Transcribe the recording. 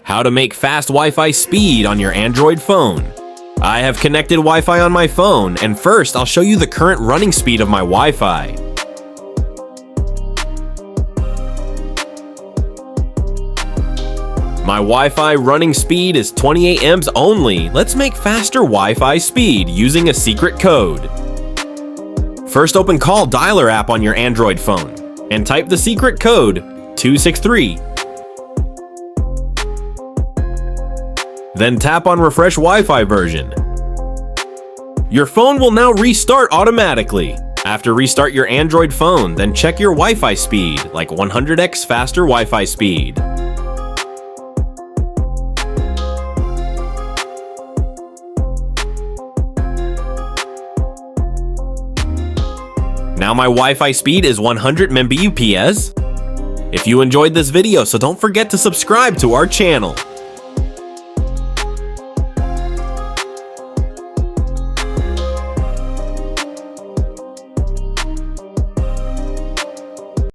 How to make fast Wi-Fi speed on your Android phone. I have connected Wi-Fi on my phone, and first I'll show you the current running speed of my Wi-Fi. My Wi-Fi running speed is 28 Ms only. Let's make faster Wi-Fi speed using a secret code. First open Call Dialer app on your Android phone and type the secret code 263. Then tap on Refresh Wi-Fi version. Your phone will now restart automatically. After restart your Android phone, then check your Wi-Fi speed, like 100x faster Wi-Fi speed. Now my Wi-Fi speed is 100 Mbps. If you enjoyed this video, so don't forget to subscribe to our channel.